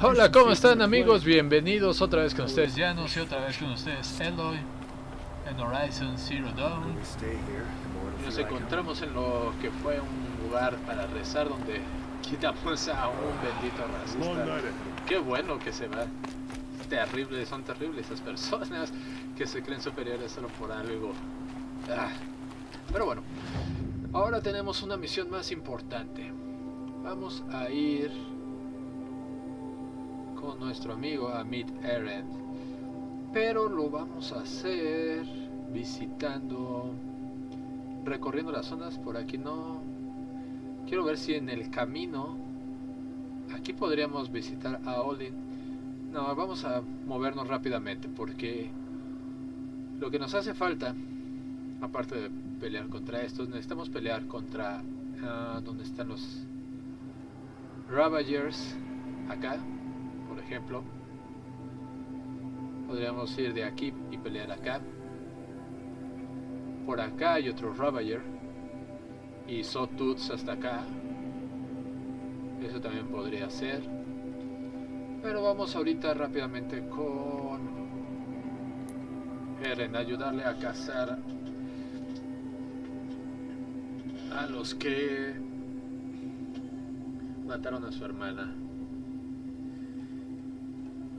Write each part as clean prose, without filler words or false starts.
Hola, ¿cómo están amigos? Bienvenidos otra vez con ustedes Llanos y otra vez con ustedes Eloy en Horizon Zero Dawn. Nos encontramos en lo que fue un lugar para rezar donde quitamos a un bendito racista. Qué bueno que se va. Terrible, son terribles esas personas que se creen superiores solo por algo. Pero bueno, ahora tenemos una misión más importante. Vamos a ir con nuestro amigo a meet Erend, pero lo vamos a hacer visitando, recorriendo las zonas. Por aquí no. Quiero ver si en el camino aquí podríamos visitar a Olin. No, vamos a movernos rápidamente porque lo que nos hace falta, aparte de pelear contra estos, necesitamos pelear contra donde están los Ravagers. Acá, por ejemplo, podríamos ir de aquí y pelear acá. Por acá hay otro Ravager y Sawtooths hasta acá. Eso también podría ser. Pero vamos ahorita rápidamente con Erend a ayudarle a cazar a los que mataron a su hermana.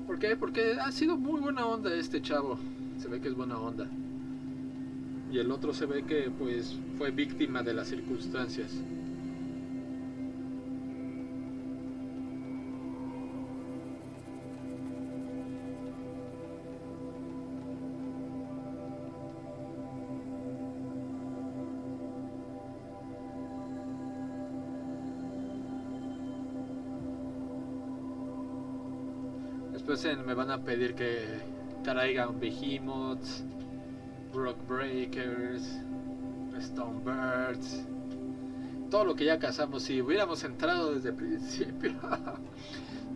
¿Por qué? Porque ha sido muy buena onda este chavo. Se ve que es buena onda. Y el otro se ve que pues fue víctima de las circunstancias. Después me van a pedir que traigan Behemoths, Rockbreakers, Stonebirds, todo lo que ya cazamos. Si hubiéramos entrado desde el principio,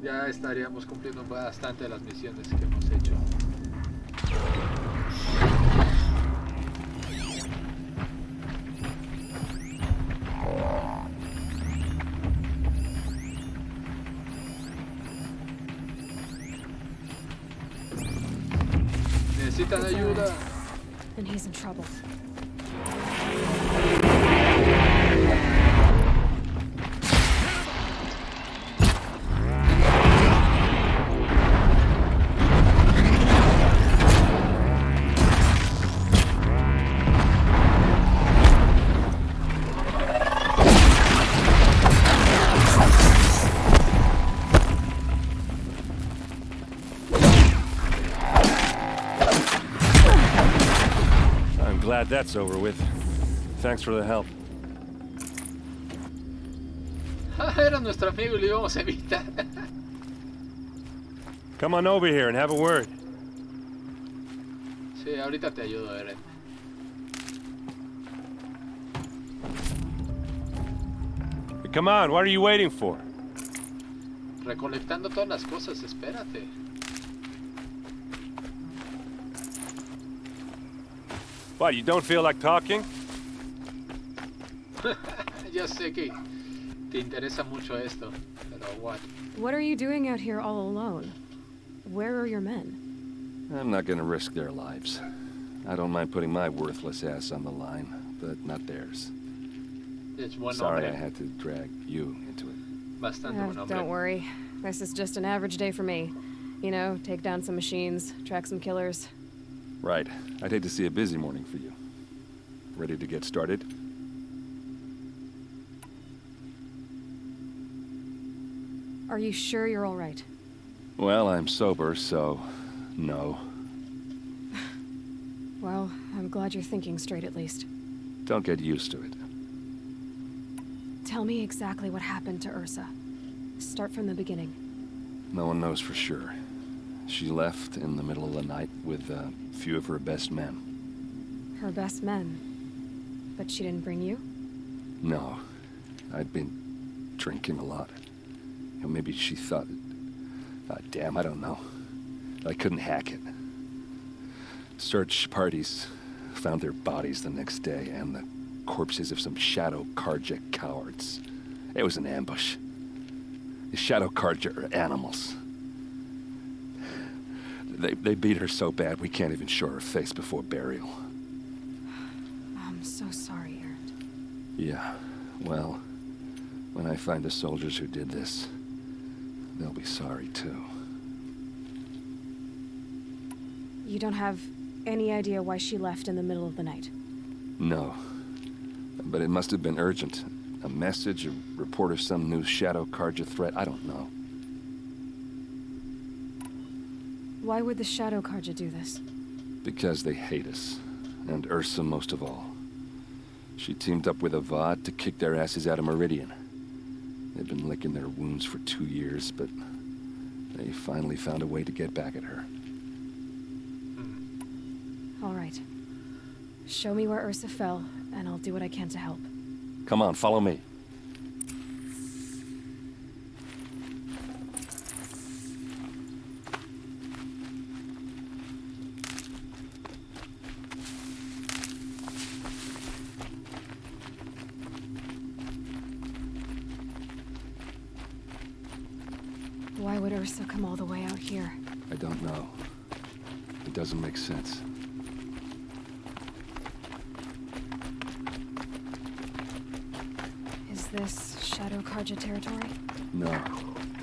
ya estaríamos cumpliendo bastante las misiones que hemos hecho. Necesitan ayuda. And he's in trouble. Glad that's over with. Thanks for the help. Era nuestro amigo y lo íbamos a evitar. Come on over here and have a word. Sí, ahorita te ayudo, Erend. Come on, what are you waiting for? Recolectando todas las cosas, espérate. What, you don't feel like talking? Ya sé que te interesa mucho esto, pero what? What are you doing out here all alone? Where are your men? I'm not gonna risk their lives. I don't mind putting my worthless ass on the line, but not theirs. Es buen Sorry hombre. I had to drag you into it. Bastante buen hombre. Don't worry. This is just an average day for me. You know, take down some machines, track some killers. Right. I'd hate to see a busy morning for you. Ready to get started? Are you sure you're all right? Well, I'm sober, so no. Well, I'm glad you're thinking straight at least. Don't get used to it. Tell me exactly what happened to Ursa. Start from the beginning. No one knows for sure. She left in the middle of the night with a few of her best men. Her best men? But she didn't bring you? No. I'd been drinking a lot. You know, maybe she thought... damn, I don't know. I couldn't hack it. Search parties found their bodies the next day, and the corpses of some shadow Karjak cowards. It was an ambush. The Shadow Carja are animals. They beat her so bad we can't even show her face before burial. I'm so sorry, Erend. Yeah, well, when I find the soldiers who did this, they'll be sorry too. You don't have any idea why she left in the middle of the night? No. But it must have been urgent. A message, a report of some new Shadow Carja threat, I don't know. Why would the Shadow Carja do this? Because they hate us. And Ursa most of all. She teamed up with Avad to kick their asses out of Meridian. They've been licking their wounds for 2 years, but they finally found a way to get back at her. All right. Show me where Ursa fell, and I'll do what I can to help. Come on, follow me. Why would Ursa come all the way out here? I don't know. It doesn't make sense. Is this Shadow Carja territory? No.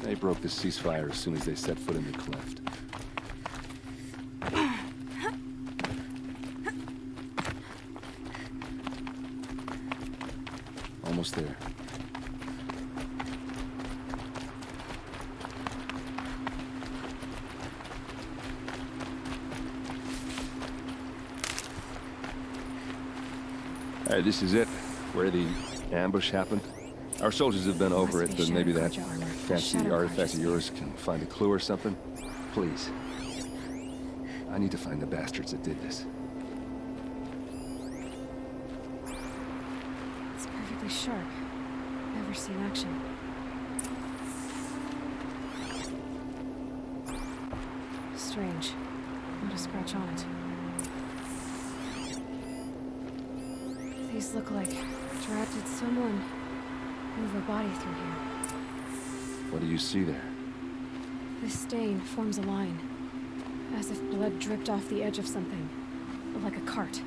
They broke the ceasefire as soon as they set foot in the cleft. Almost there. Alright, this is it. Where the ambush happened. Our soldiers have been over it, but maybe that fancy artifact of yours can find a clue or something. Please. I need to find the bastards that did this. It's perfectly sharp. Never seen action. Strange. Not a scratch on it. These look like did someone move a body through here? What do you see there? This stain forms a line, as if blood dripped off the edge of something, like a cart.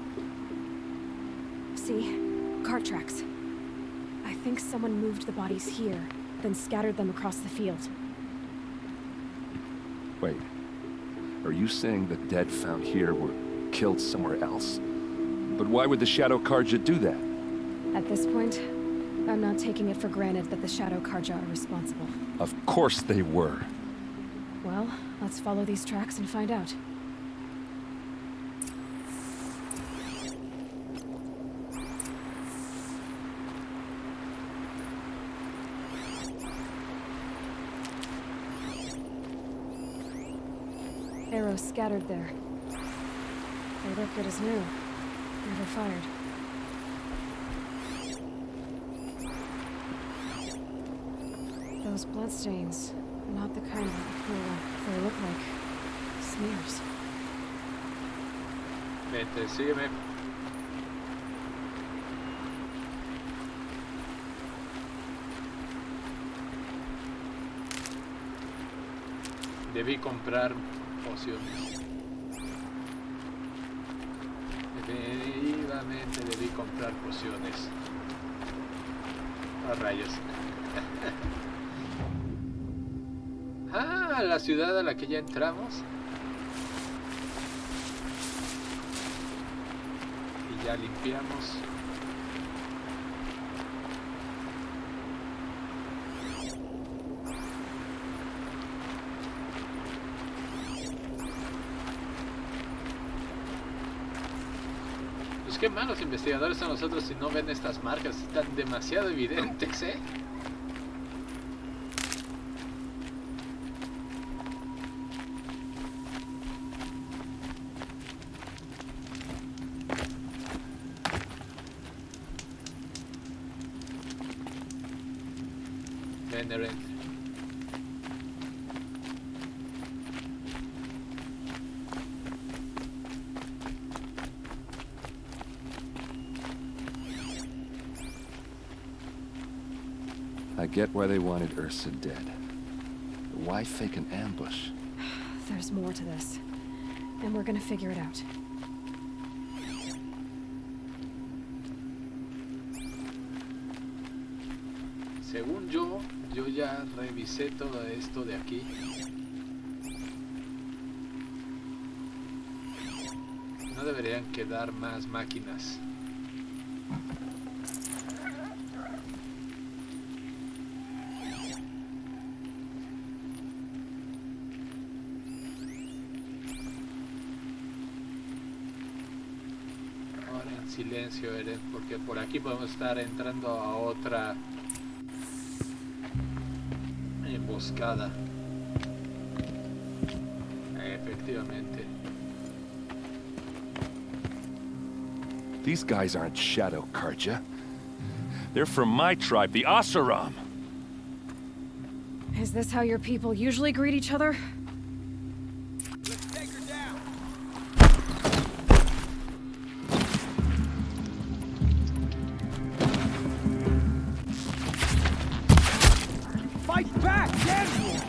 See? Cart tracks. I think someone moved the bodies here, then scattered them across the field. Wait. Are you saying the dead found here were killed somewhere else? But why would the Shadow Carja do that? At this point, I'm not taking it for granted that the Shadow Carja are responsible. Of course they were. Well, let's follow these tracks and find out. Arrows scattered there. They look good as new. Never fired. Those bloodstains, not the kind that they look like smears. Vente, sígueme. Debí comprar pociones. Definitivamente debí comprar pociones. A rayos. Ah, la ciudad a la que ya entramos. Y ya limpiamos. Pues qué malos investigadores son nosotros si no ven estas marcas. Están demasiado evidentes, ¿eh? Ven, Erend. I get why they wanted Ursa dead. why fake an ambush? There's more to this. And we're gonna figure it out. Según yo ya revisé todo esto de aquí. No deberían quedar más máquinas. Ahora en silencio, Erend, porque por aquí podemos estar entrando a otra emboscada. Efectivamente. These guys aren't Shadow Karja. They're from my tribe, the Ayudaremos. Is this how your people usually greet each other? Let's take her down. Fight back, damn you!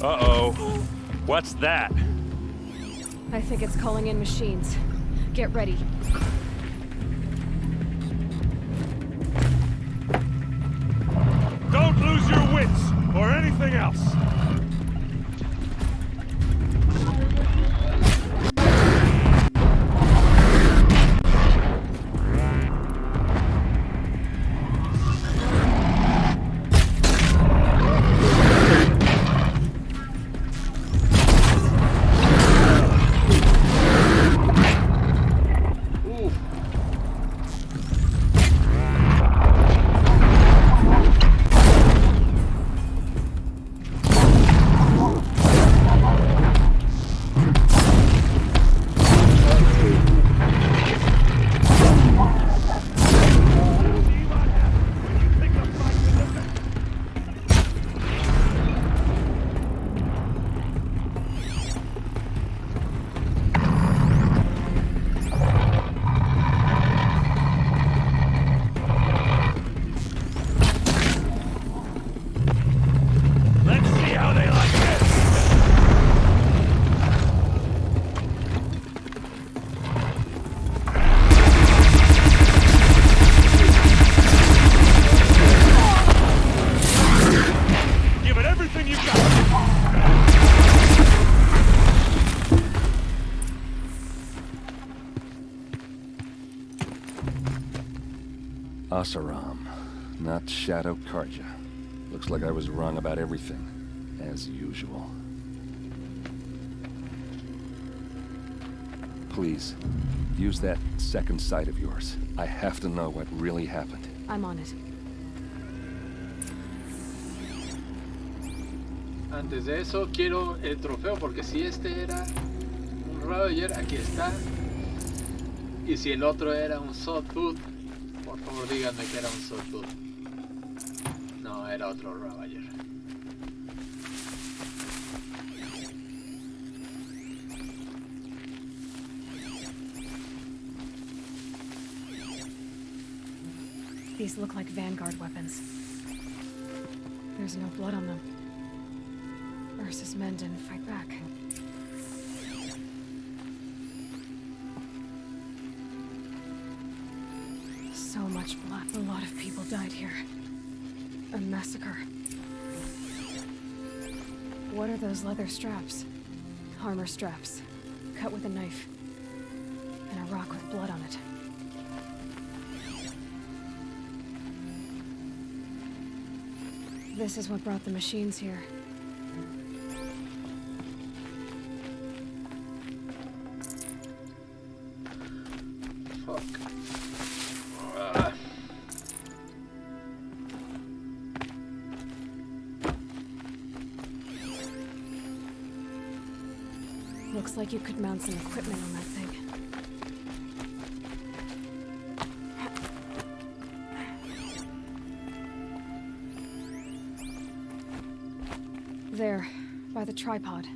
Uh-oh. What's that? I think it's calling in machines. Get ready. Don't lose your wits, or anything else! Ayudaremos, not Shadow Karja. Looks like I was wrong about everything, as usual. Please, use that second sight of yours. I have to know what really happened. I'm on it. Antes de eso quiero el trofeo, porque si este era un Ravager, aquí está. Y si el otro era un Sawtooth, por favor díganme que era un Sawtooth. No, era otro Ravager. These look like Vanguard weapons. There's no blood on them. Ursa's men didn't fight back. So much blood. A lot of people died here. A massacre. What are those leather straps? Armor straps. Cut with a knife. And a rock with blood on it. This is what brought the machines here. Fuck. Looks like you could mount some equipment on that thing. There, by the tripod.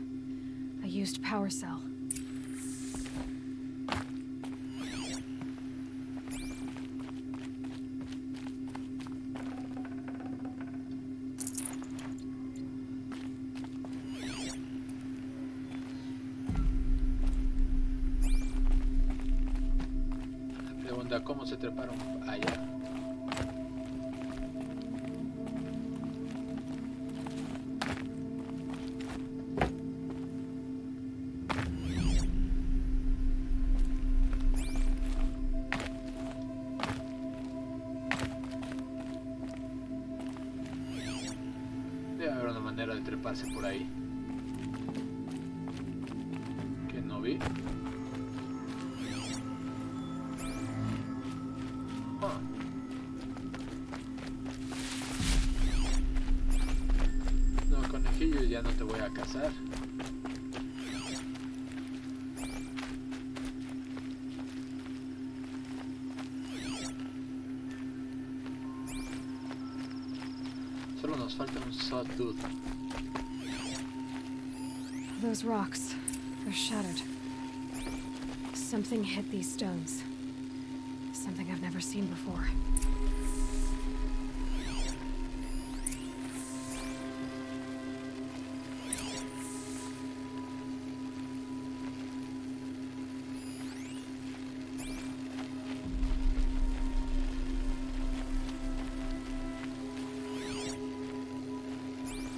A used power cell. Pregunta cómo se treparon allá. Debe haber una manera de treparse por ahí. Que no vi. Ah. No, conejillo, ya no te voy a cazar. Solo nos falta un sawtooth. Those rocks, they're shattered. Something hit these stones. Something I've never seen before.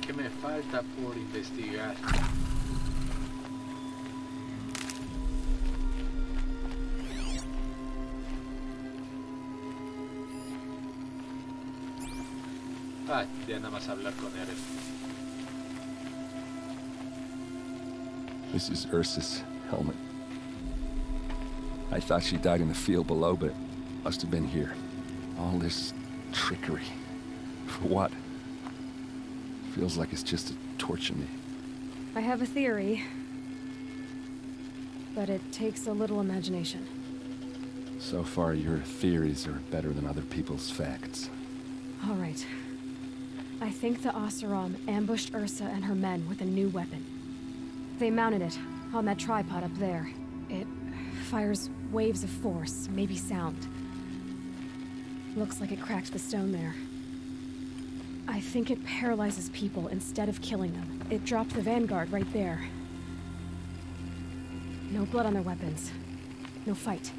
¿Qué me falta por investigar? Ah, ya nada más hablar con Erend. This is Ursa's helmet. I thought she died in the field below, but must have been here. All this trickery. For what? Feels like it's just to torture me. I have a theory, but it takes a little imagination. So far, your theories are better than other people's facts. All right. I think the Oseram ambushed Ursa and her men with a new weapon. They mounted it on that tripod up there. It fires waves of force, maybe sound. Looks like it cracked the stone there. I think it paralyzes people instead of killing them. It dropped the vanguard right there. No blood on their weapons. No fight.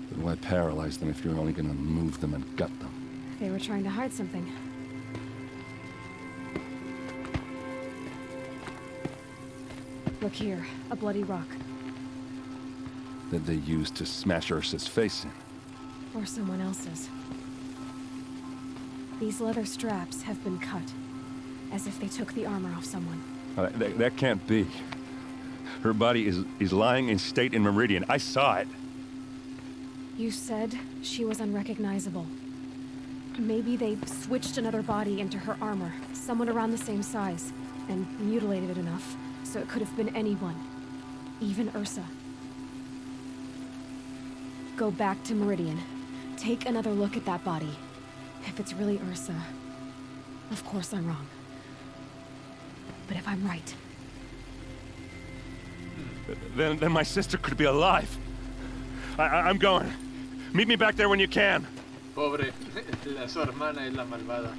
But why paralyze them if you're only gonna move them and gut them? They were trying to hide something. Look here, a bloody rock. That they used to smash Ursa's face in. Or someone else's. These leather straps have been cut, as if they took the armor off someone. That can't be. Her body is lying in state in Meridian. I saw it. You said she was unrecognizable. Maybe they switched another body into her armor, someone around the same size, and mutilated it enough, so it could have been anyone. Even Ursa. Go back to Meridian. Take another look at that body. If it's really Ursa, of course I'm wrong. But if I'm right... Then my sister could be alive. I'm going. Meet me back there when you can. Pobre, su hermana es la malvada.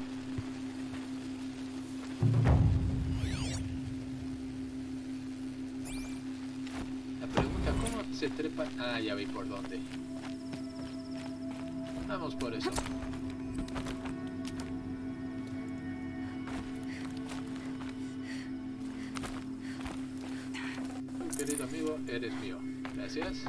La pregunta, ¿cómo se trepa? Ah, ya vi por dónde. Vamos por eso. Mi querido amigo, eres mío. Gracias.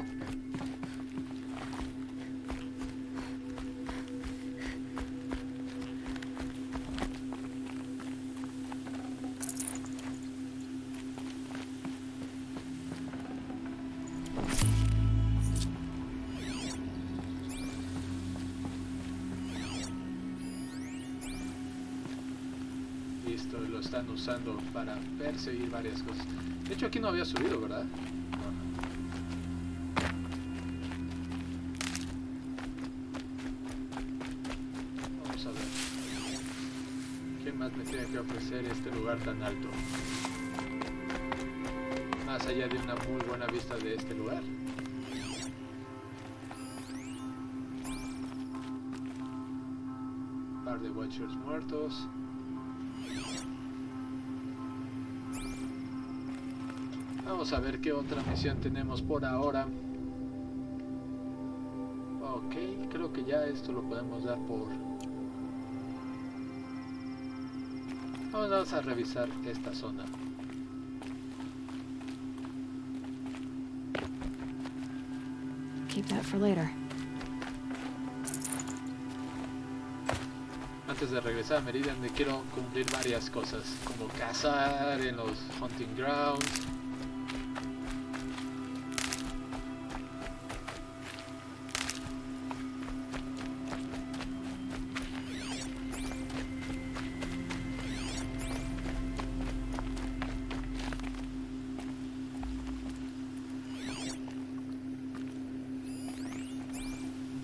esto lo están usando para perseguir varias cosas. De hecho aquí no había subido, ¿verdad? No. Vamos a ver. ¿Qué más me tiene que ofrecer este lugar tan alto? Más allá de una muy buena vista de este lugar. Un par de Watchers muertos. Vamos a ver qué otra misión tenemos por ahora. Ok, creo que ya esto lo podemos dar por... Vamos a revisar esta zona. Keep that for later. Antes de regresar a Meridian me quiero cumplir varias cosas, como cazar en los hunting grounds.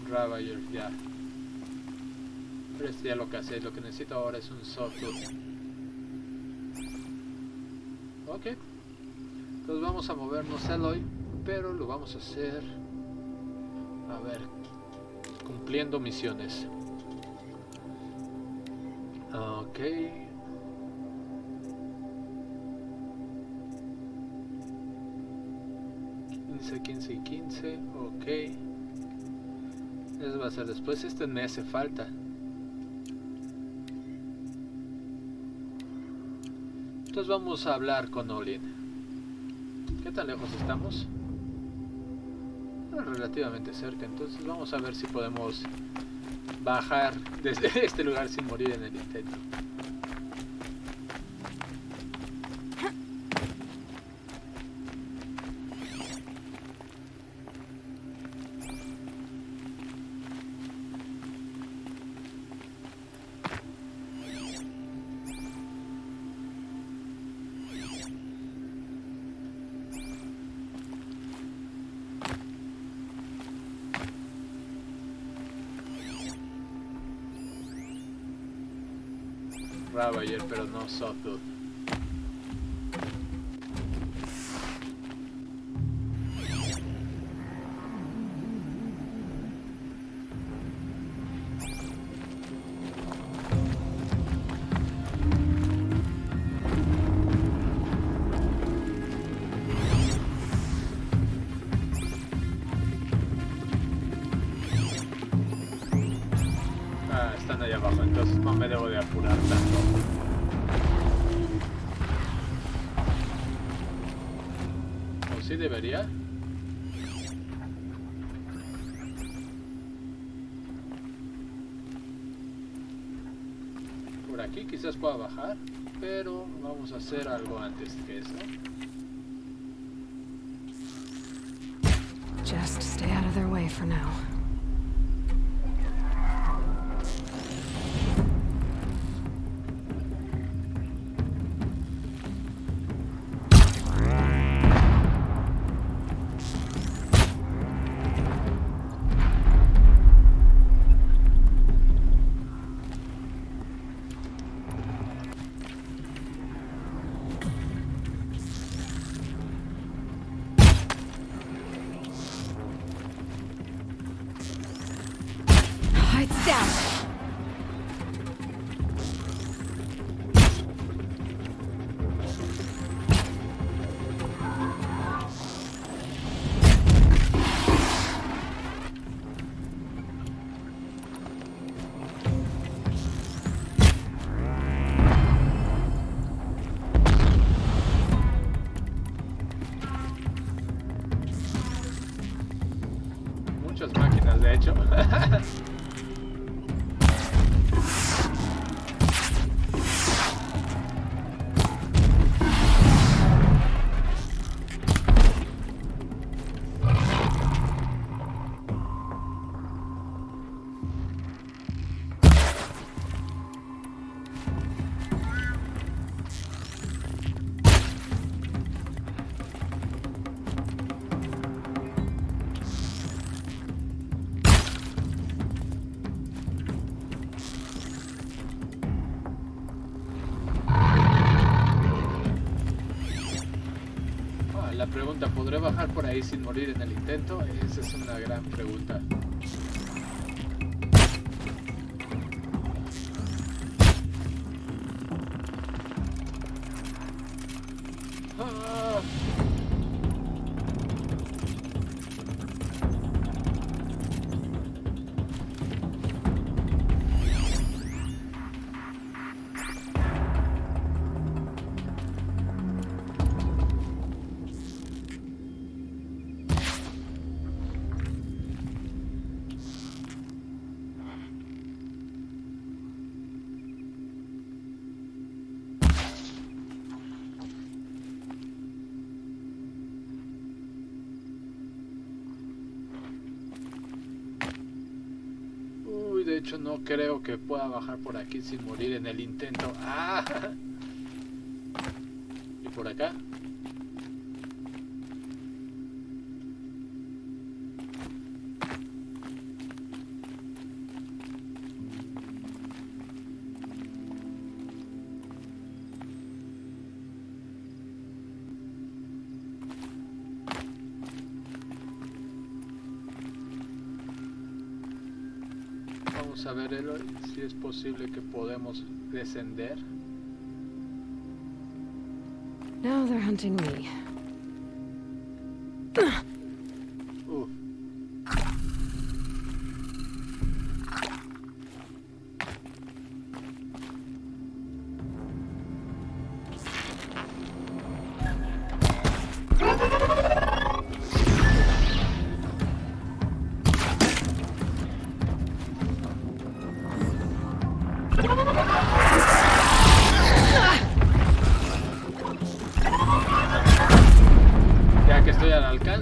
Ravager, ya. Pero este ya lo que hace, lo que necesito ahora es un sawtooth. Ok. Entonces vamos a movernos Eloy, pero lo vamos a hacer... A ver, cumpliendo misiones. Ok. $15 y 15, ok. Eso va a ser después. Este me hace falta. Entonces vamos a hablar con Olin. ¿Qué tan lejos estamos? Relativamente cerca. Entonces vamos a ver si podemos bajar desde este lugar sin morir en el intento. Ravager, pero no Sawtooth. Están allá abajo, entonces no me debo de apurar tanto. ¿O sí debería? Por aquí quizás pueda bajar, pero vamos a hacer algo antes que eso. Just stay out of their way for now. Muchas máquinas, de hecho. pregunta, ¿podré bajar por ahí sin morir en el intento? Esa es una gran pregunta. De hecho no creo que pueda bajar por aquí sin morir en el intento. ¡Ah! ¿Y por acá? Vamos a ver, Eloy, si es posible que podemos descender. Now they're hunting me.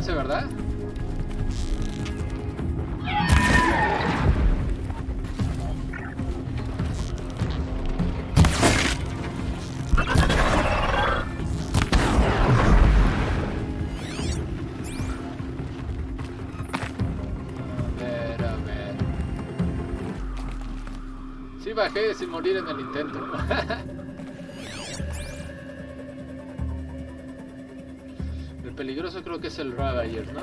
¿Verdad? A ver. Sí bajé sin morir en el intento. Peligroso creo que es el Ravager, ¿no?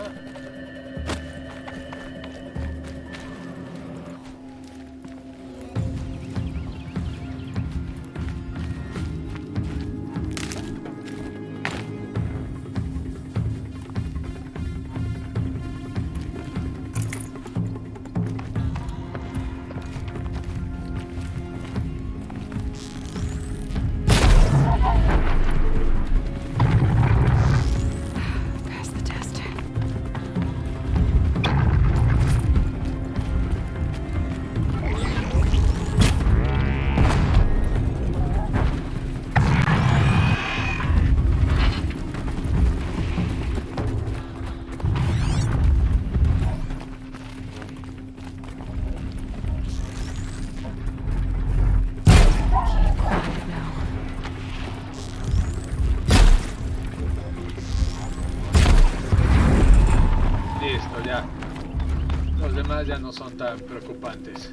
Ya no son tan preocupantes.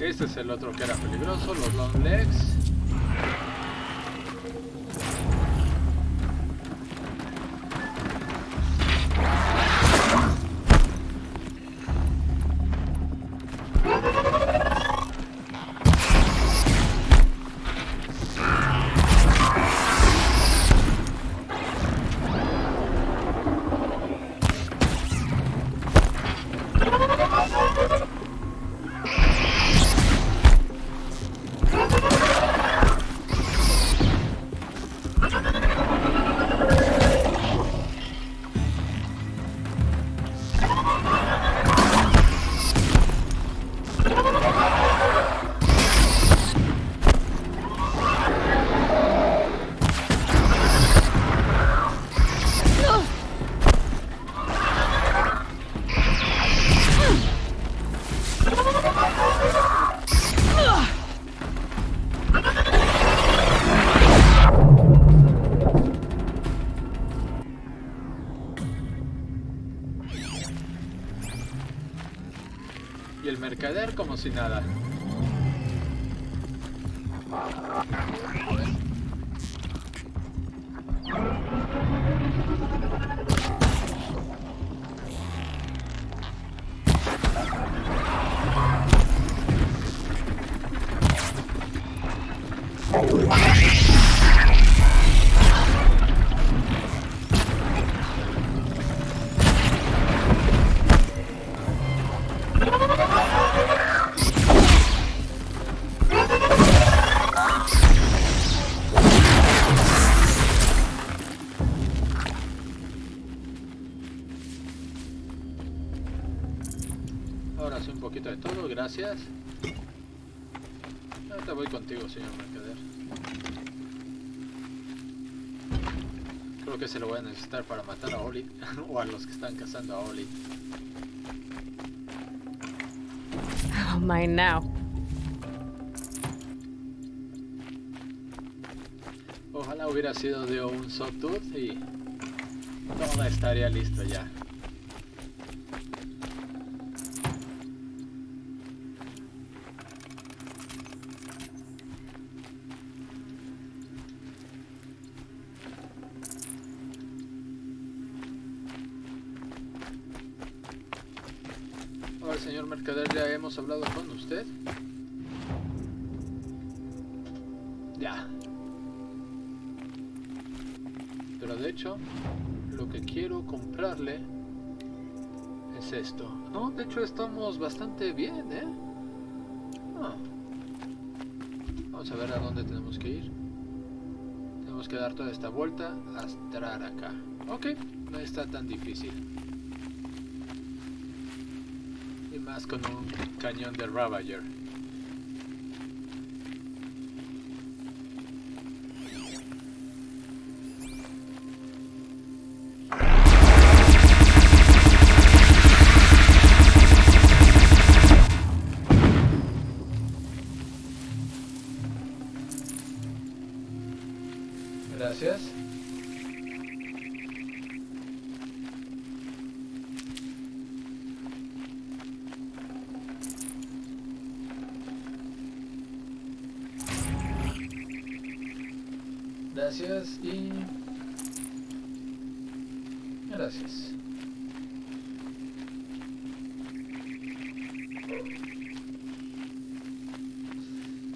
Este es el otro que era peligroso, los long legs. Y el mercader como si nada. Ahora sí, un poquito de todo, gracias. Ahorita voy contigo, señor mercader. Creo que se lo voy a necesitar para matar a Olin o a los que están cazando a Olin. Oh, mine now. Ojalá hubiera sido de un sawtooth y todo estaría listo ya. Ahora, señor mercader, ya hemos hablado con usted. Ya. Pero de hecho, lo que quiero comprarle es esto. No, de hecho estamos bastante bien, ¿eh? Ah. Vamos a ver a dónde tenemos que ir. Tenemos que dar toda esta vuelta hasta entrar acá. Ok, no está tan difícil. Y más con un cañón de Ravager. Gracias. Gracias y... gracias.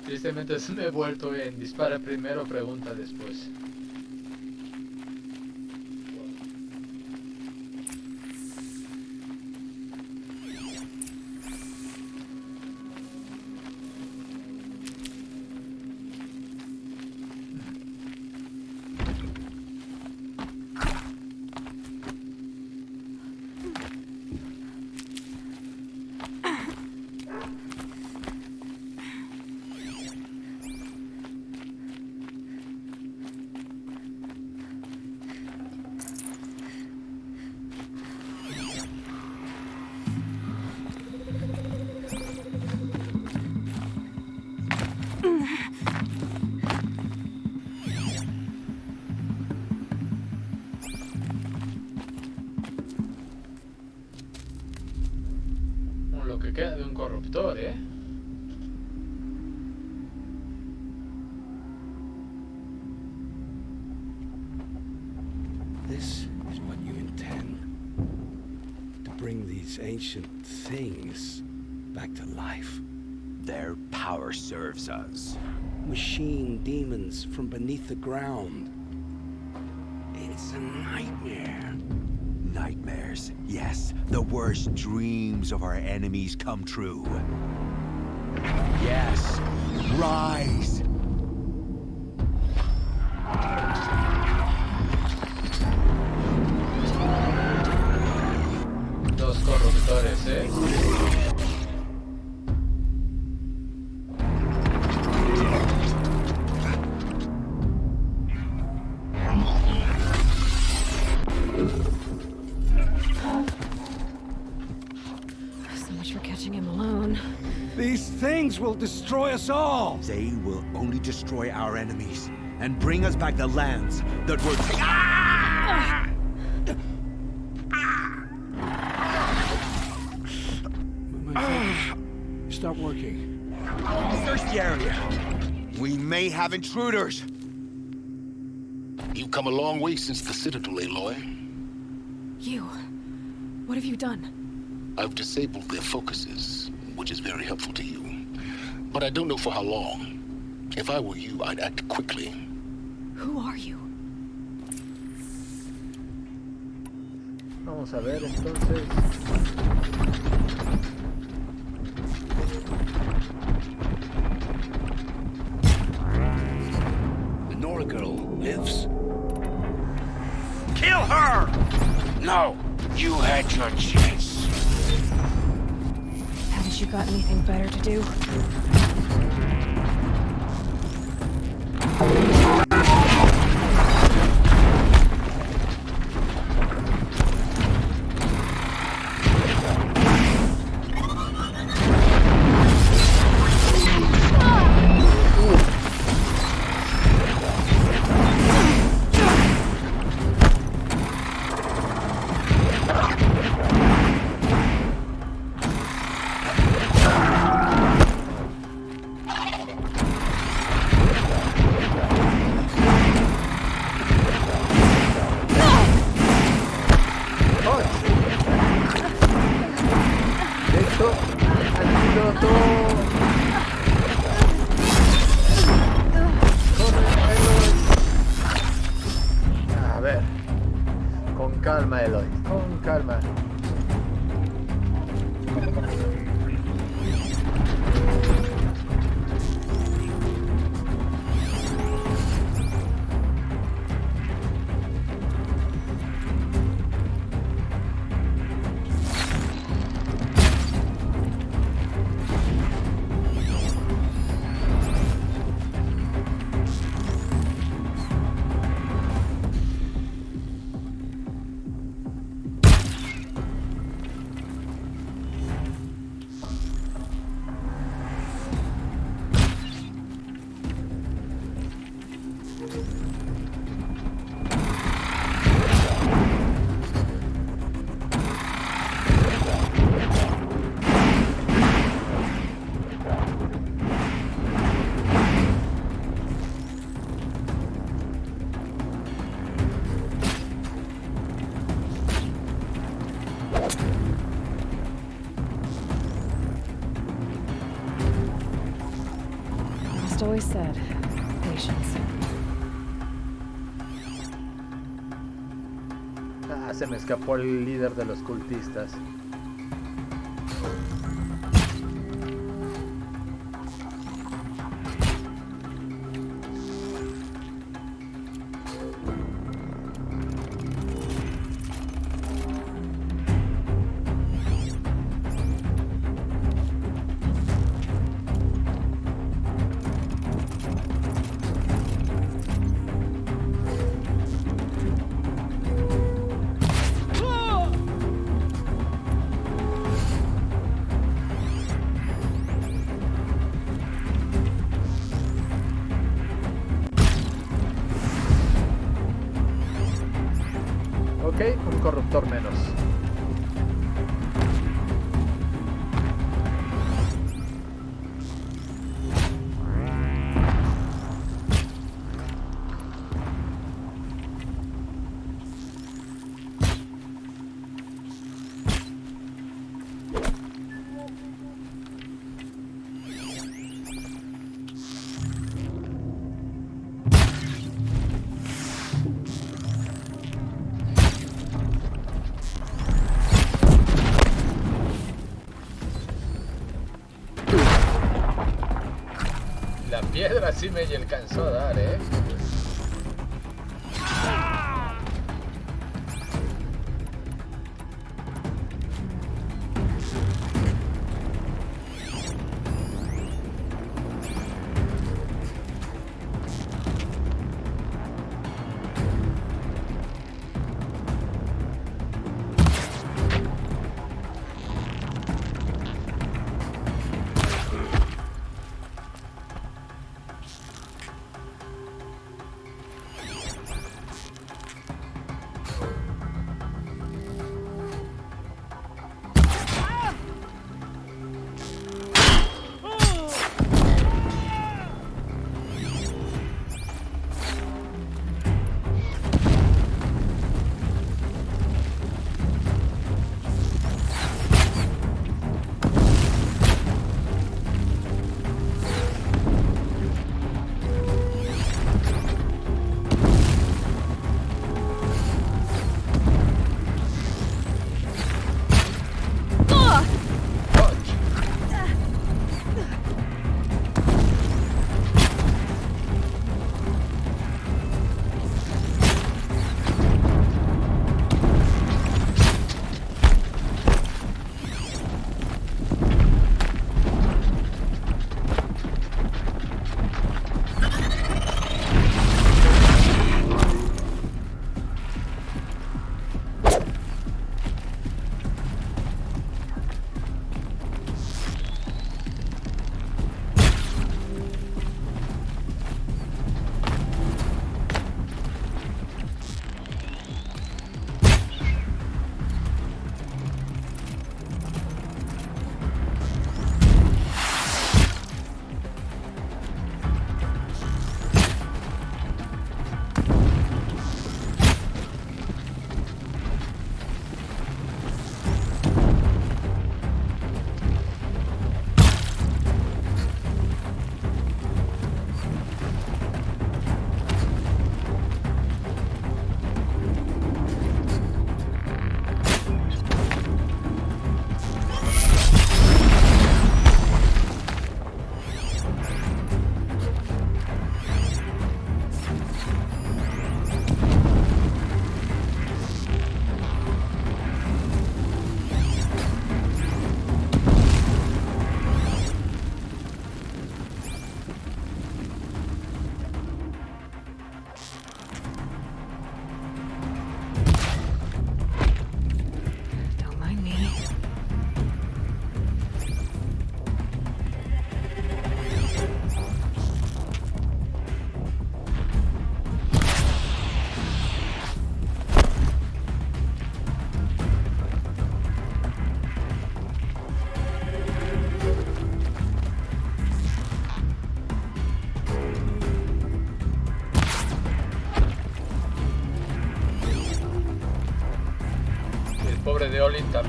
Tristemente se me he vuelto en dispara primero, pregunta después. Lo que queda de un corruptor, ¿eh? This is what you intend? To bring these ancient things back to life? Their power serves us. Machine demons from beneath the ground. It's a nightmare. Nightmares, yes. The worst dreams of our enemies come true. Yes, rise! Dos corruptores, ¿eh? These things will destroy us all! They will only destroy our enemies and bring us back the lands that were... Ah! My focus. Stop working. Search the area. We may have intruders. You come a long way since the Citadel, Aloy. You... what have you done? I've disabled their focuses, which is very helpful to you. But I don't know for how long. If I were you, I'd act quickly. Who are you? Vamos a ver entonces. The Nora girl lives. Kill her! No! You had your chance. Haven't you got anything better to do? A ver, con calma, Eloy, con calma. Always said, patience. Ah, se me escapó el líder de los cultistas. Ok, un corruptor menos. La piedra sí me alcanzó a dar, ¿eh?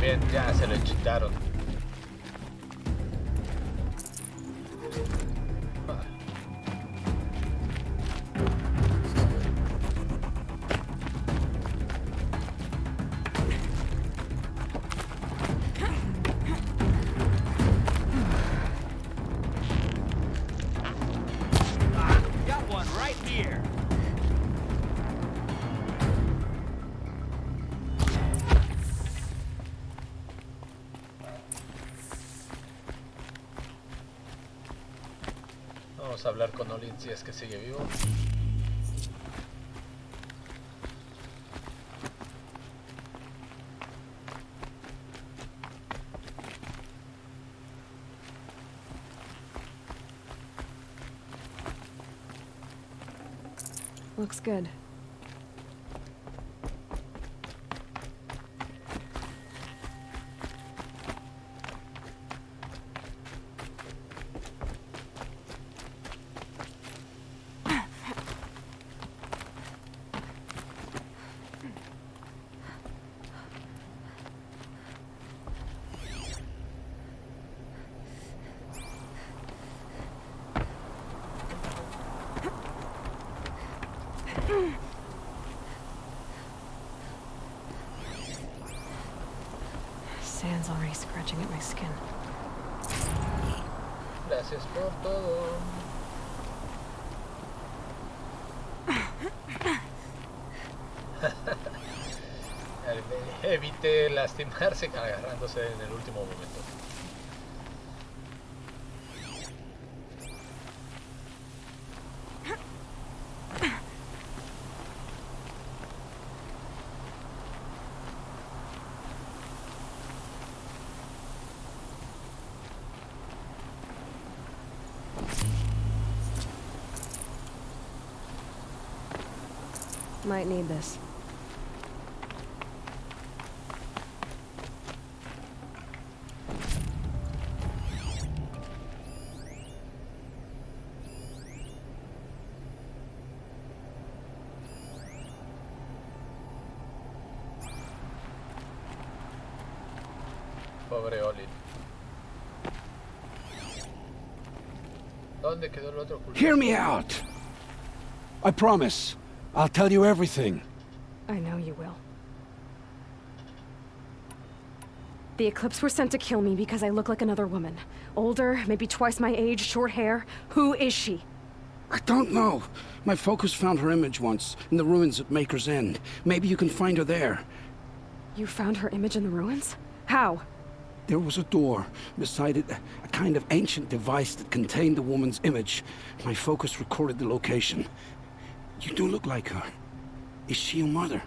también ya se le chitaron. Got one right here. Vamos a hablar con Olin si es que sigue vivo. Looks good. Sand's already scratching at my skin. Gracias por todo. Evite lastimarse agarrándose en el último momento. Might need this. Pobre Olin. ¿Dónde quedó el otro culto? Hear me out! I promise. I'll tell you everything. I know you will. The Eclipse were sent to kill me because I look like another woman. Older, maybe twice my age, short hair. Who is she? I don't know. My focus found her image once, in the ruins at Maker's End. Maybe you can find her there. You found her image in the ruins? How? There was a door. Beside it, a kind of ancient device that contained the woman's image. My focus recorded the location. You do look like her. Is she your mother?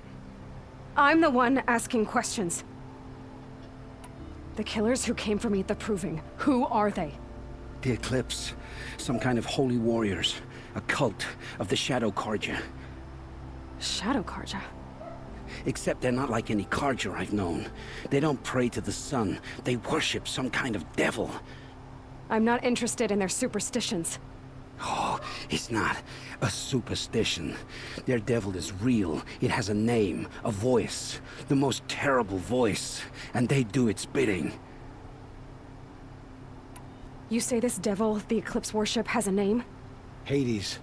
I'm the one asking questions. The killers who came for me at the Proving, who are they? The Eclipse. Some kind of holy warriors. A cult of the Shadow Karja. Shadow Karja? Except they're not like any Karja I've known. They don't pray to the sun. They worship some kind of devil. I'm not interested in their superstitions. Oh, it's not a superstition. Their devil is real. It has a name, a voice. The most terrible voice. And they do its bidding. You say this devil the Eclipse worship has a name? Hades.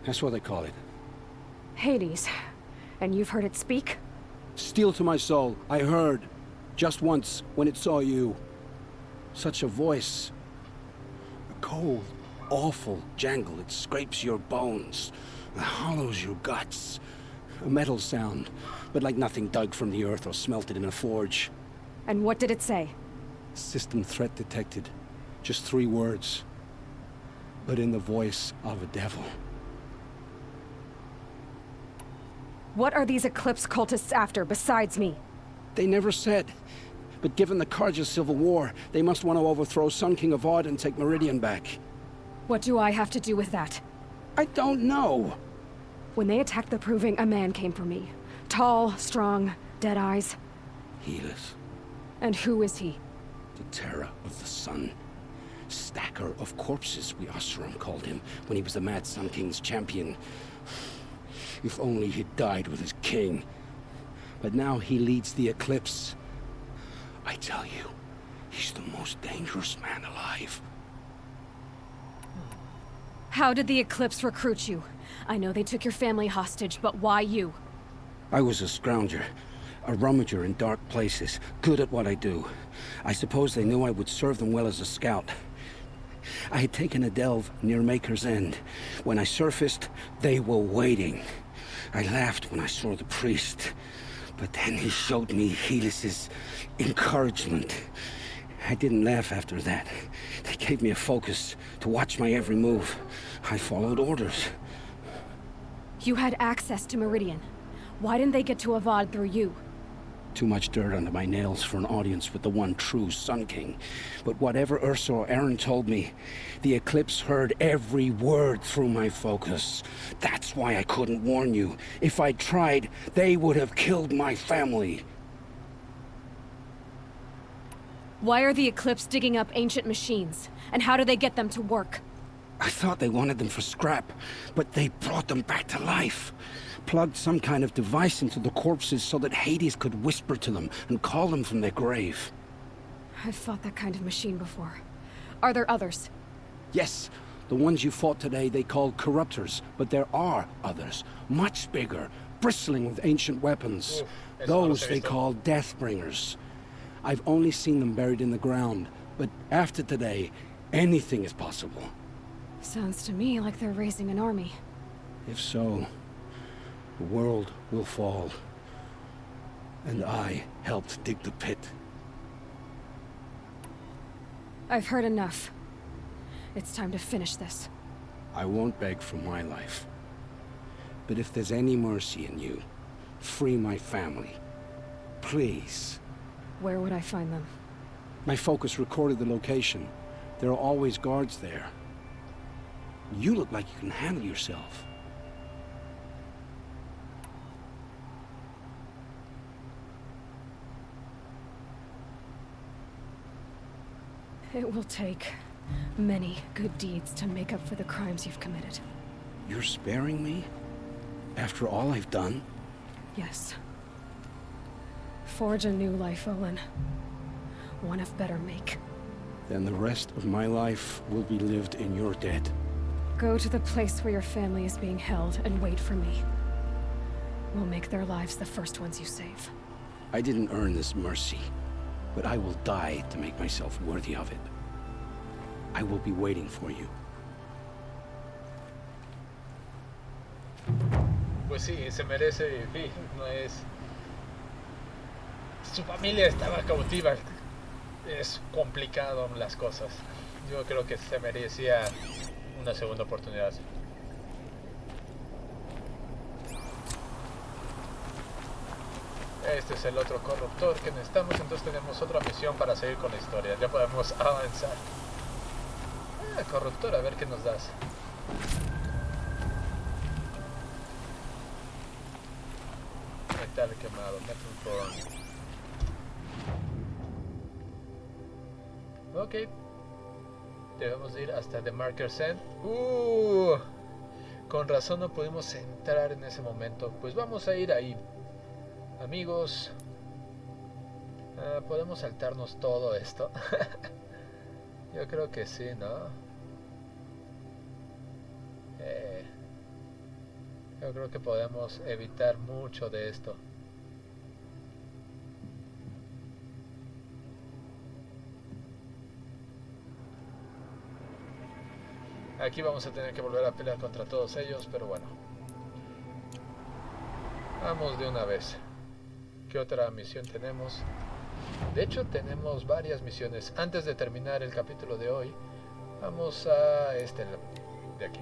That's what they call it. Hades. And you've heard it speak? Steel to my soul. I heard. Just once, when it saw you. Such a voice. A cold, awful jangle. It scrapes your bones. It hollows your guts. A metal sound, but like nothing dug from the earth or smelted in a forge. And what did it say? System threat detected. Just 3 words. But in the voice of a devil. What are these Eclipse cultists after, besides me? They never said. But given the Karja civil war, they must want to overthrow Sun King of Odd and take Meridian back. What do I have to do with that? I don't know. When they attacked the Proving, a man came for me. Tall, strong, dead eyes. Healers. And who is he? The terror of the sun. Stacker of corpses, we Oseram called him, when he was the Mad Sun King's champion. If only he'd died with his king. But now he leads the Eclipse. I tell you, he's the most dangerous man alive. How did the Eclipse recruit you? I know they took your family hostage, but why you? I was a scrounger, a rummager in dark places, good at what I do. I suppose they knew I would serve them well as a scout. I had taken a delve near Maker's End. When I surfaced, they were waiting. I laughed when I saw the priest, but then he showed me Helis's encouragement. I didn't laugh after that. They gave me a focus to watch my every move. I followed orders. You had access to Meridian. Why didn't they get to Avad through you? Too much dirt under my nails for an audience with the one true Sun King. But whatever Ursa or Erend told me, the Eclipse heard every word through my focus. That's why I couldn't warn you. If I'd tried, they would have killed my family. Why are the Eclipse digging up ancient machines? And how do they get them to work? I thought they wanted them for scrap, but they brought them back to life. Plugged some kind of device into the corpses so that Hades could whisper to them and call them from their grave. I've fought that kind of machine before. Are there others? Yes, the ones you fought today they call corruptors, but there are others, much bigger, bristling with ancient weapons. Those they call Deathbringers. I've only seen them buried in the ground, but after today, anything is possible. Sounds to me like they're raising an army. If so, the world will fall. And I helped dig the pit. I've heard enough. It's time to finish this. I won't beg for my life. But if there's any mercy in you, free my family. Please. Where would I find them? My focus recorded the location. There are always guards there. You look like you can handle yourself. It will take many good deeds to make up for the crimes you've committed. You're sparing me? After all I've done? Yes. Forge a new life, Olin. One of better make. Then the rest of my life will be lived in your debt. Go to the place where your family is being held and wait for me. We'll make their lives the first ones you save. I didn't earn this mercy, but I will die to make myself worthy of it. I will be waiting for you. Pues sí, se merece vivir, no es... Su familia estaba cautiva. Es complicado las cosas. Yo creo que se merecía una segunda oportunidad. Este es el otro corruptor que necesitamos, entonces tenemos otra misión para seguir con la historia. Ya podemos avanzar. Corruptor, a ver qué nos das. Metal quemado, metal burn. Ok. Debemos ir hasta The Marker's End. Con razón no pudimos entrar en ese momento. Pues vamos a ir ahí. Amigos. ¿Podemos saltarnos todo esto? Yo creo que sí, ¿no? Yo creo que podemos evitar mucho de esto. Aquí vamos a tener que volver a pelear contra todos ellos, pero bueno. Vamos de una vez. ¿Qué otra misión tenemos? De hecho, tenemos varias misiones. Antes de terminar el capítulo de hoy, vamos a este de aquí.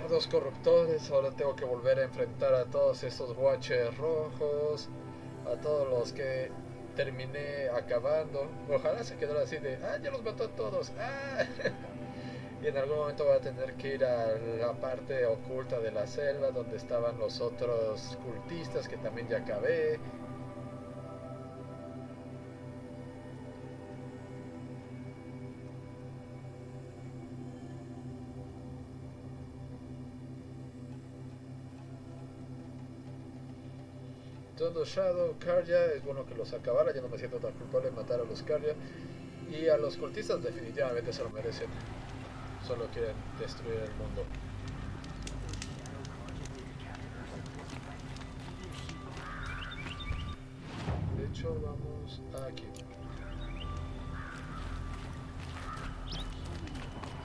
Dos corruptores, ahora tengo que volver a enfrentar a todos estos guaches rojos, a todos los que terminé acabando. Ojalá se quedara así de, ya los mató a todos. Y en algún momento voy a tener que ir a la parte oculta de la selva donde estaban los otros cultistas que también ya acabé. Todo Shadow, Karja, es bueno que los acabara, ya no me siento tan culpable de matar a los Karja. Y a los cultistas definitivamente se lo merecen. Solo quieren destruir el mundo. De hecho, vamos aquí.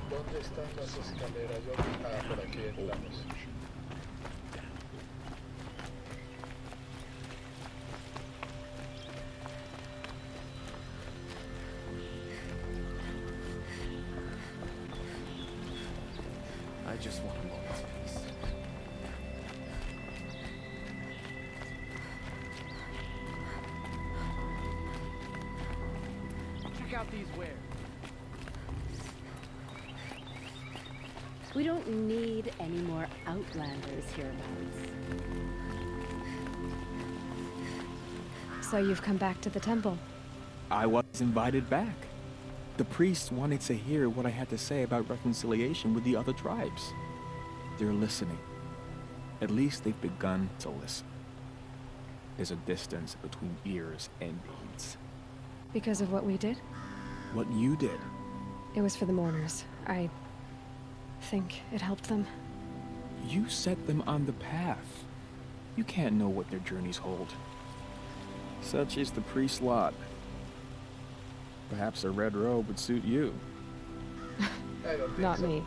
¿Dónde están las escaleras? Por aquí entramos. I just want a moment's peace. Check out these wares. We don't need any more outlanders hereabouts. So you've come back to the temple. I was invited back. The priests wanted to hear what I had to say about reconciliation with the other tribes. They're listening. At least they've begun to listen. There's a distance between ears and deeds. Because of what we did? What you did. It was for the mourners. I think it helped them. You set them on the path. You can't know what their journeys hold. Such is the priest's lot. Perhaps a red robe would suit you. I don't think Not so. me.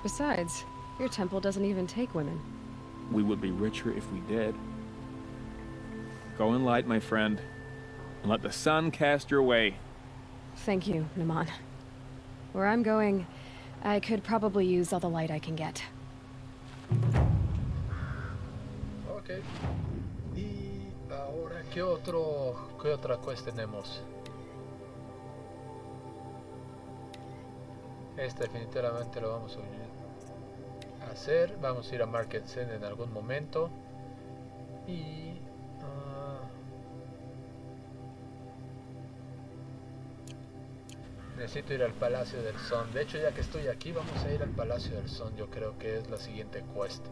Besides, your temple doesn't even take women. We would be richer if we did. Go in light, my friend, and let the sun cast your way. Thank you, Naman. Where I'm going, I could probably use all the light I can get. Ok. Y ahora, ¿qué otra quest tenemos? Esta definitivamente lo vamos a hacer. Vamos a ir a Market Zen en algún momento. Y... necesito ir al Palacio del Son. De hecho, ya que estoy aquí, vamos a ir al Palacio del Son. Yo creo que es la siguiente quest.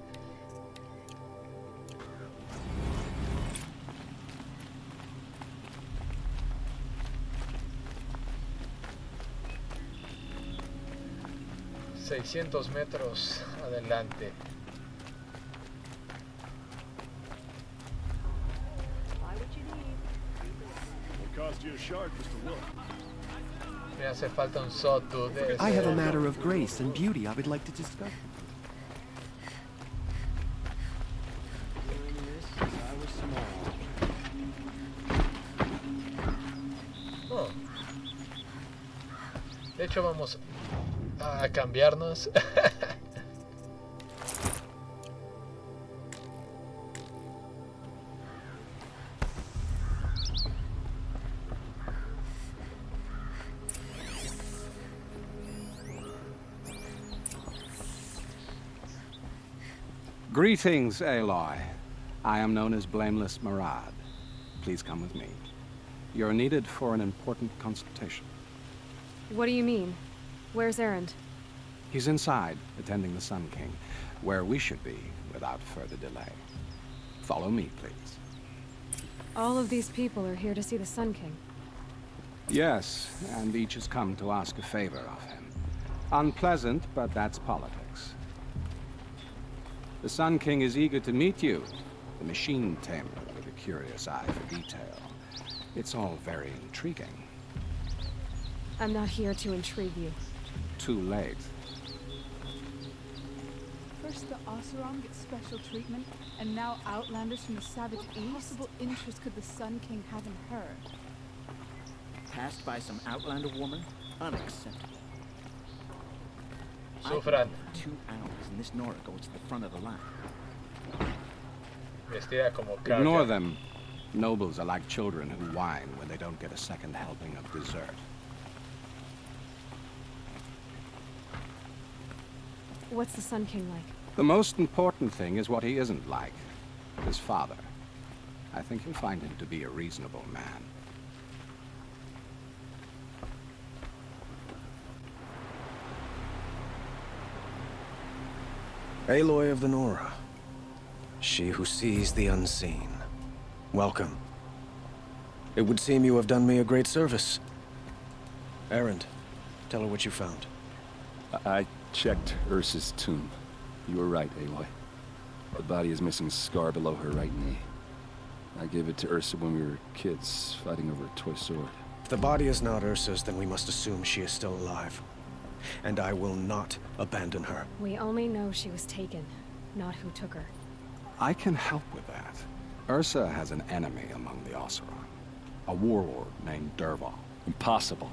...600 metros adelante. Me hace falta un sawtooth de ese. I have a matter of grace and beauty I would like to discuss. Oh. De hecho, vamos a cambiarnos. Greetings, Aloy. I am known as Blameless Marad. Please come with me. You're needed for an important consultation. What do you mean? Where's Erend? He's inside, attending the Sun King, where we should be without further delay. Follow me, please. All of these people are here to see the Sun King. Yes, and each has come to ask a favor of him. Unpleasant, but that's politics. The Sun King is eager to meet you, the machine tamer with a curious eye for detail. It's all very intriguing. I'm not here to intrigue you. Too late. First the Oseram get special treatment, and now outlanders from the savage east? What possible interest could the Sun King have in her? Passed by some outlander woman? Unacceptable. Sufran. 2 hours and this Nora goes to the front of the line. Vestida como Karja. Ignore them. Nobles are like children who whine when they don't get a second helping of dessert. What's the Sun King like? The most important thing is what he isn't like. His father. I think you'll find him to be a reasonable man. Aloy of the Nora. She who sees the unseen. Welcome. It would seem you have done me a great service. Erend, tell her what you found. I checked Ursa's tomb. You were right, Aloy. The body is missing a scar below her right knee. I gave it to Ursa when we were kids, fighting over a toy sword. If the body is not Ursa's, then we must assume she is still alive. And I will not abandon her. We only know she was taken, not who took her. I can help with that. Ursa has an enemy among the Oseram. A warlord named Dervahl. Impossible.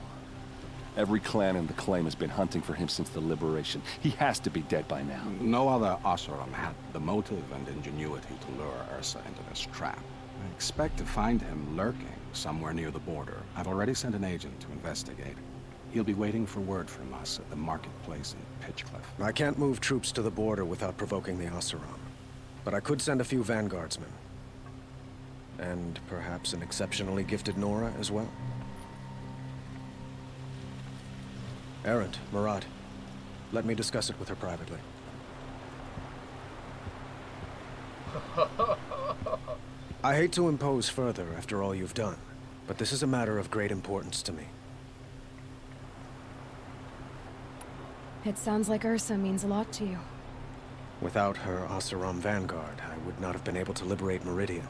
Every clan in the claim has been hunting for him since the liberation. He has to be dead by now. No other Oseram had the motive and ingenuity to lure Ursa into this trap. I expect to find him lurking somewhere near the border. I've already sent an agent to investigate. He'll be waiting for word from us at the marketplace in Pitchcliff. I can't move troops to the border without provoking the Oseram. But I could send a few vanguardsmen. And perhaps an exceptionally gifted Nora as well. Erend, Murad, let me discuss it with her privately. I hate to impose further after all you've done, but this is a matter of great importance to me. It sounds like Ursa means a lot to you. Without her Oseram vanguard, I would not have been able to liberate Meridian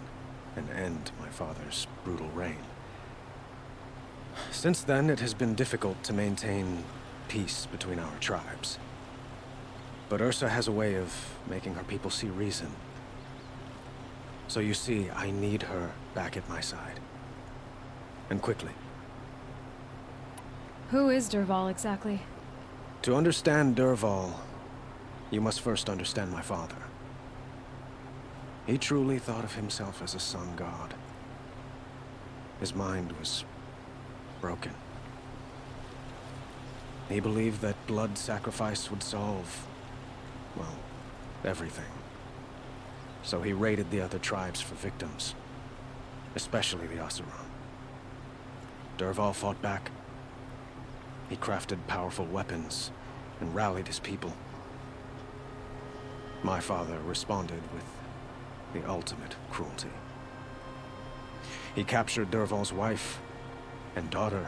and end my father's brutal reign. Since then, it has been difficult to maintain peace between our tribes. But Ursa has a way of making her people see reason. So you see, I need her back at my side. And quickly. Who is Dervahl exactly? To understand Dervahl, you must first understand my father. He truly thought of himself as a sun god. His mind was broken. He believed that blood sacrifice would solve, well, everything. So he raided the other tribes for victims, especially the Oseram. Dervahl fought back. He crafted powerful weapons and rallied his people. My father responded with the ultimate cruelty. He captured Dervahl's wife and daughter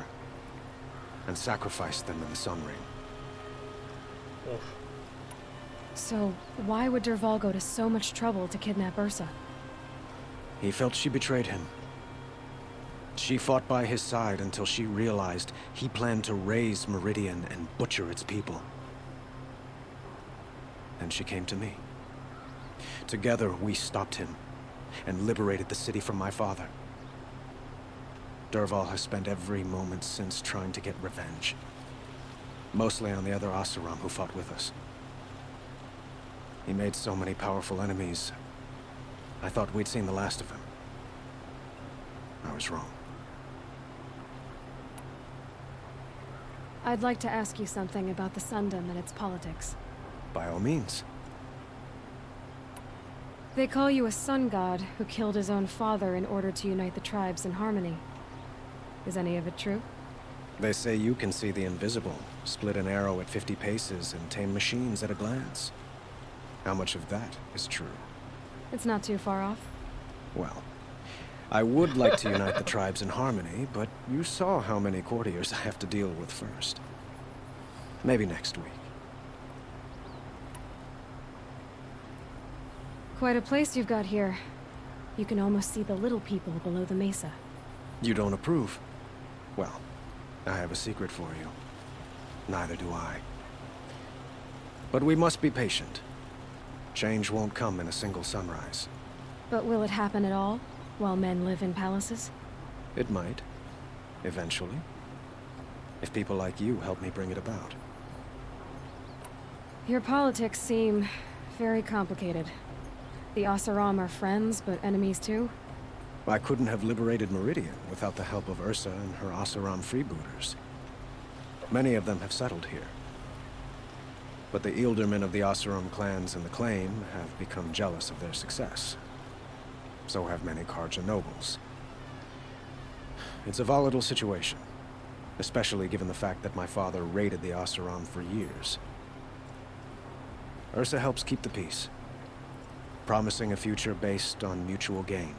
and sacrificed them in the Sun Ring. So, why would Dervahl go to so much trouble to kidnap Ursa? He felt she betrayed him. She fought by his side until she realized he planned to raise Meridian and butcher its people. Then she came to me. Together, we stopped him and liberated the city from my father. Dervahl has spent every moment since trying to get revenge. Mostly on the other Oseram who fought with us. He made so many powerful enemies. I thought we'd seen the last of him. I was wrong. I'd like to ask you something about the Sundom and its politics. By all means. They call you a sun god who killed his own father in order to unite the tribes in harmony. Is any of it true? They say you can see the invisible, split an arrow at 50 paces, and tame machines at a glance. How much of that is true? It's not too far off. Well, I would like to unite the tribes in harmony, but you saw how many courtiers I have to deal with first. Maybe next week. Quite a place you've got here. You can almost see the little people below the mesa. You don't approve? Well, I have a secret for you. Neither do I. But we must be patient. Change won't come in a single sunrise. But will it happen at all, while men live in palaces? It might. Eventually. If people like you help me bring it about. Your politics seem very complicated. The Oseram are friends, but enemies too? I couldn't have liberated Meridian without the help of Ursa and her Oseram freebooters. Many of them have settled here. But the ealdormen of the Oseram clans in the Claim have become jealous of their success. So have many Karja nobles. It's a volatile situation, especially given the fact that my father raided the Oseram for years. Ursa helps keep the peace, promising a future based on mutual gain.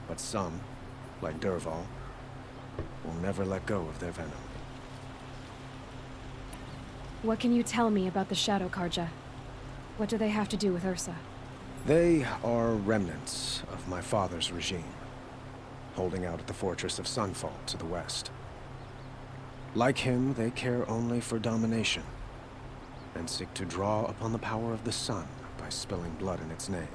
But some, like Dervahl, will never let go of their venom. What can you tell me about the Shadow Karja? What do they have to do with Ursa? They are remnants of my father's regime, holding out at the fortress of Sunfall to the west. Like him, they care only for domination, and seek to draw upon the power of the sun by spilling blood in its name.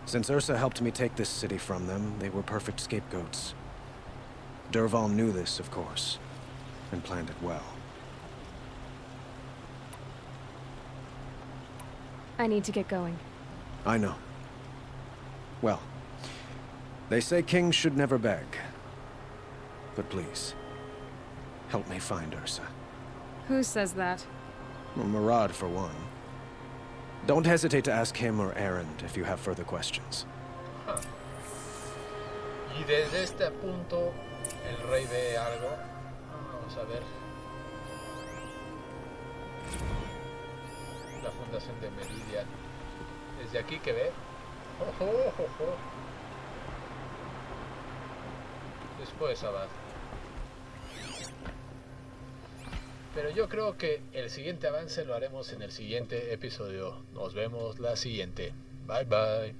Since Ursa helped me take this city from them, they were perfect scapegoats. Dervahl knew this, of course, and planned it well. I need to get going. I know. Well, they say kings should never beg. But please, help me find Ursa. Who says that? Well, Murad, for one. Don't hesitate to ask him or Erend if you have further questions. Y desde este punto, el rey ve algo. Vamos a ver. La fundación de Meridian. Desde aquí que ve. Después abajo. Pero yo creo que el siguiente avance lo haremos en el siguiente episodio. Nos vemos la siguiente. Bye bye.